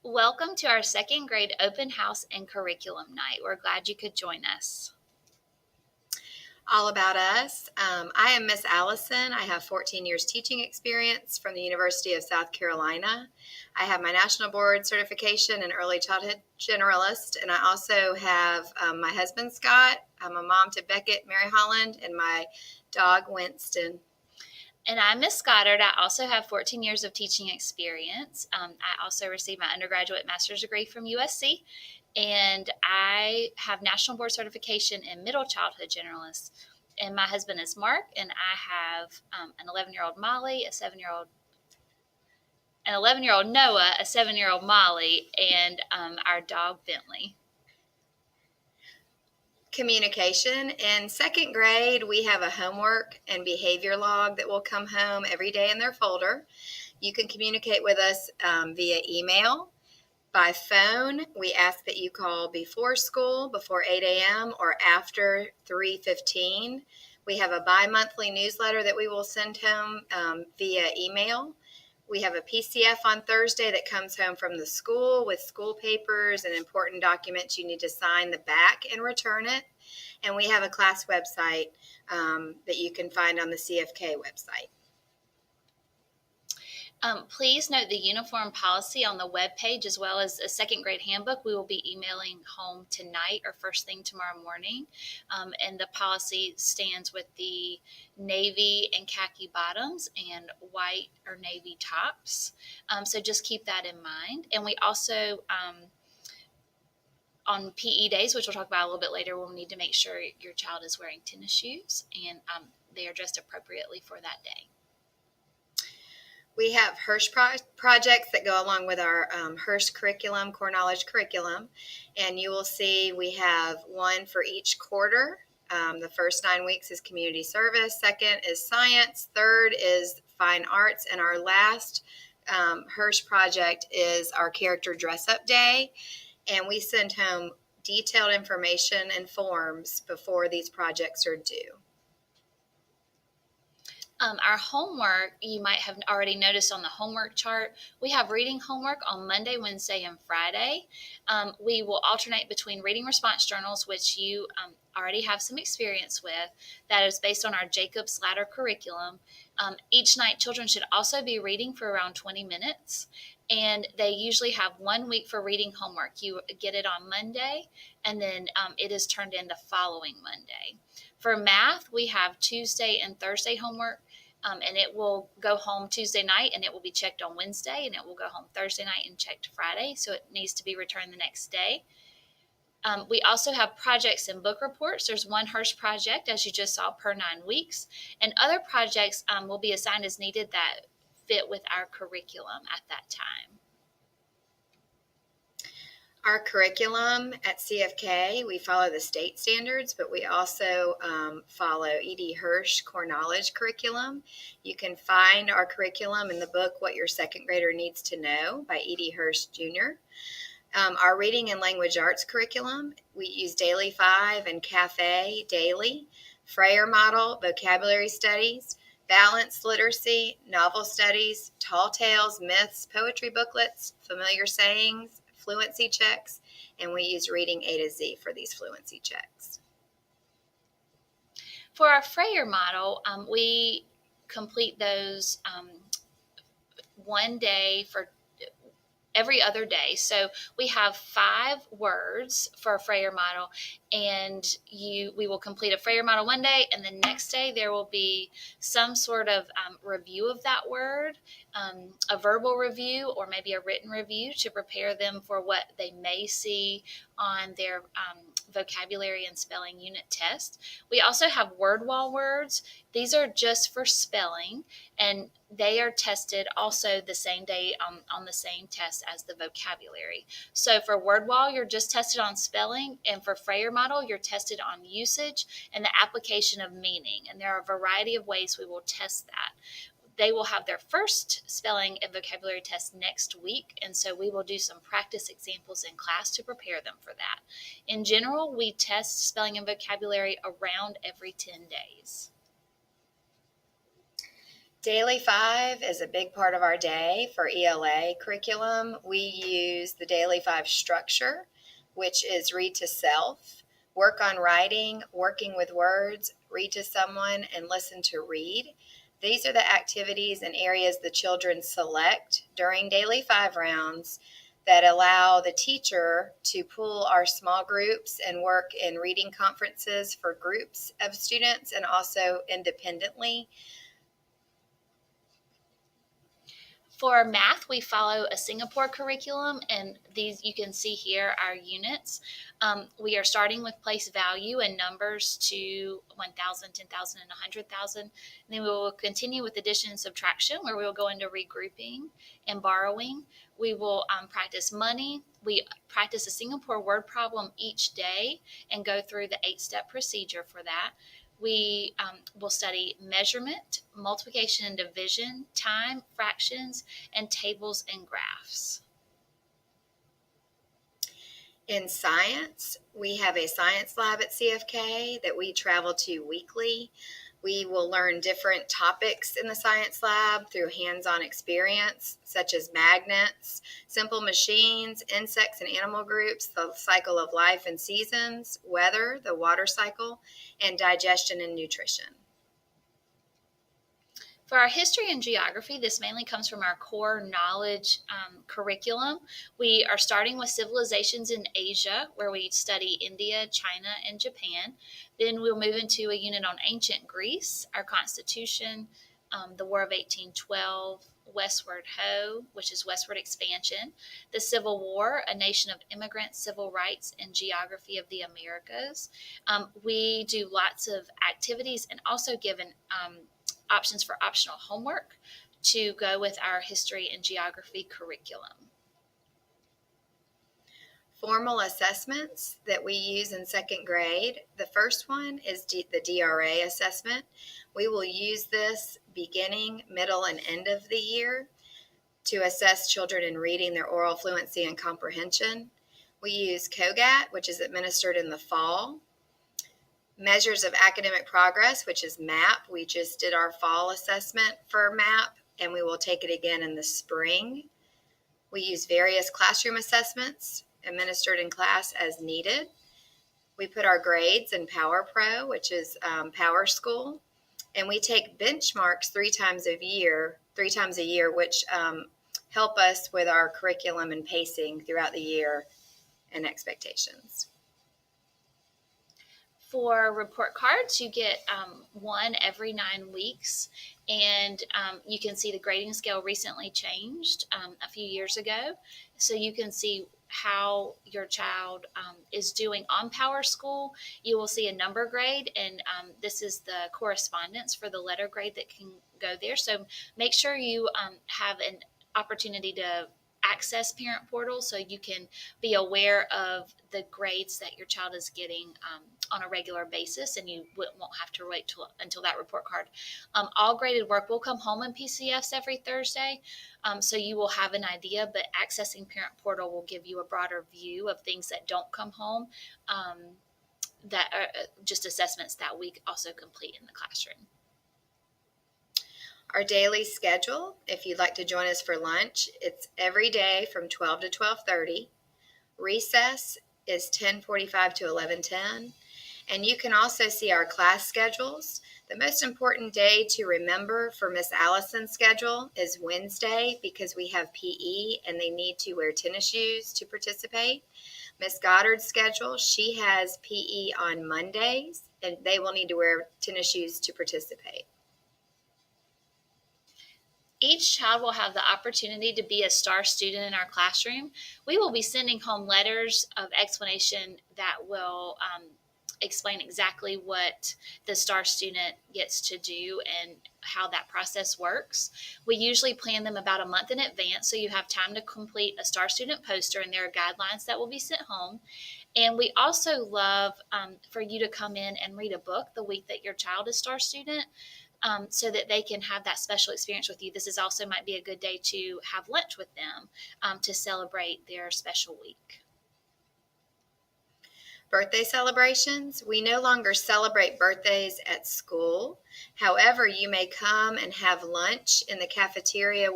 Welcome to our second grade open house and curriculum night. We're glad you could join us. All about us. I am Miss Allison. I have 14 years teaching experience from the University of South Carolina. I have my National Board certification in early childhood generalist, and I also have my husband Scott. I'm a mom to Beckett, Mary Holland, and my dog Winston. And I'm Miss Goddard. I also have 14 years of teaching experience. I also received my undergraduate master's degree from USC, and I have National Board certification in middle childhood generalist. And my husband is Mark, and I have an 11-year-old Molly, an 11-year-old Noah, a 7-year-old Molly, and our dog Bentley. Communication. In second grade, we have a homework and behavior log that will come home every day in their folder. You can communicate with us via email. By phone, we ask that you call before school, before 8 a.m. or after 3:15. We have a bi-monthly newsletter that we will send home via email. We have a PCF on Thursday that comes home from the school with school papers and important documents you need to sign the back and return it. And we have a class website that you can find on the CFK website. Please note the uniform policy on the webpage as well as a second grade handbook we will be emailing home tonight or first thing tomorrow morning. And the policy stands with the navy and khaki bottoms and white or navy tops. So just keep that in mind. And we also, on PE days, which we'll talk about a little bit later, we'll need to make sure your child is wearing tennis shoes and they are dressed appropriately for that day. We have Hirsch projects that go along with our Hirsch curriculum, core knowledge curriculum, and you will see we have one for each quarter. The first 9 weeks is community service, second is science, third is fine arts, and our last Hirsch project is our character dress-up day, and we send home detailed information and forms before these projects are due. Our homework, you might have already noticed on the homework chart, we have reading homework on Monday, Wednesday, and Friday. We will alternate between reading response journals, which you already have some experience with. That is based on our Jacob's Ladder curriculum. Each night, children should also be reading for around 20 minutes. And they usually have 1 week for reading homework. You get it on Monday, and then it is turned in the following Monday. For math, we have Tuesday and Thursday homework, and it will go home Tuesday night, and it will be checked on Wednesday, and it will go home Thursday night and checked Friday, so it needs to be returned the next day. We also have projects and book reports. There's one Hirsch project, as you just saw, per 9 weeks, and other projects will be assigned as needed that fit with our curriculum at that time. Our curriculum at CFK, we follow the state standards, but we also follow E.D. Hirsch core knowledge curriculum. You can find our curriculum in the book What Your Second Grader Needs to Know by E.D. Hirsch Jr. Our reading and language arts curriculum, we use Daily 5 and Cafe daily, Freyer model, vocabulary studies, balanced literacy, novel studies, tall tales, myths, poetry booklets, familiar sayings, fluency checks, and we use reading A to Z for these fluency checks. For our Freyer model, we complete those one day for every other day. So we have 5 words for a Freyer model, and we will complete a Freyer model one day, and the next day there will be some sort of review of that word, a verbal review or maybe a written review to prepare them for what they may see on their vocabulary and spelling unit test. We also have word wall words. These are just for spelling, and they are tested also the same day on the same test as the vocabulary. So for word wall, you're just tested on spelling, and for Freyer model, you're tested on usage and the application of meaning. And there are a variety of ways we will test that. They will have their first spelling and vocabulary test next week, and so we will do some practice examples in class to prepare them for that. In general, we test spelling and vocabulary around every 10 days. Daily 5 is a big part of our day for ELA curriculum. We use the Daily 5 structure, which is read to self, work on writing, working with words, read to someone, and listen to read. These are the activities and areas the children select during Daily 5 rounds that allow the teacher to pool our small groups and work in reading conferences for groups of students and also independently. For math, we follow a Singapore curriculum, and these you can see here our units. We are starting with place value and numbers to 1,000, 10,000, and 100,000. And then we will continue with addition and subtraction, where we will go into regrouping and borrowing. We will practice money. We practice a Singapore word problem each day and go through the 8-step procedure for that. We will study measurement, multiplication and division, time, fractions, and tables and graphs. In science, we have a science lab at CFK that we travel to weekly. We will learn different topics in the science lab through hands-on experience, such as magnets, simple machines, insects and animal groups, the cycle of life and seasons, weather, the water cycle, and digestion and nutrition. For our history and geography, this mainly comes from our core knowledge curriculum. We are starting with civilizations in Asia, where we study India, China, and Japan. Then we'll move into a unit on ancient Greece, our Constitution, the War of 1812, Westward Ho, which is westward expansion, the Civil War, a nation of immigrants, civil rights, and geography of the Americas. We do lots of activities and also given options for optional homework to go with our history and geography curriculum. Formal assessments that we use in second grade. The first one is the DRA assessment. We will use this beginning, middle, and end of the year to assess children in reading, their oral fluency, and comprehension. We use COGAT, which is administered in the fall. Measures of academic progress, which is MAP. We just did our fall assessment for MAP, and we will take it again in the spring. We use various classroom assessments administered in class as needed. We put our grades in Power Pro, which is Power School, and we take benchmarks three times a year, which help us with our curriculum and pacing throughout the year and expectations. For report cards, you get one every 9 weeks, and you can see the grading scale recently changed a few years ago. So you can see how your child is doing on Power School. You will see a number grade, and this is the correspondence for the letter grade that can go there. So make sure you have an opportunity to access parent portal so you can be aware of the grades that your child is getting on a regular basis, and you won't have to wait until that report card. All graded work will come home in PCFs every Thursday, so you will have an idea, but accessing parent portal will give you a broader view of things that don't come home, that are just assessments that we also complete in the classroom. Our daily schedule, if you'd like to join us for lunch, it's every day from 12 to 12:30. Recess is 10:45 to 11:10. And you can also see our class schedules. The most important day to remember for Miss Allison's schedule is Wednesday, because we have PE and they need to wear tennis shoes to participate. Miss Goddard's schedule, she has PE on Mondays and they will need to wear tennis shoes to participate. Each child will have the opportunity to be a star student in our classroom. We will be sending home letters of explanation that will explain exactly what the star student gets to do and how that process works. We usually plan them about a month in advance, so you have time to complete a star student poster, and there are guidelines that will be sent home. And we also love for you to come in and read a book the week that your child is star student, so that they can have that special experience with you. This is also might be a good day to have lunch with them to celebrate their special week. Birthday celebrations. We no longer celebrate birthdays at school. However, you may come and have lunch in the cafeteria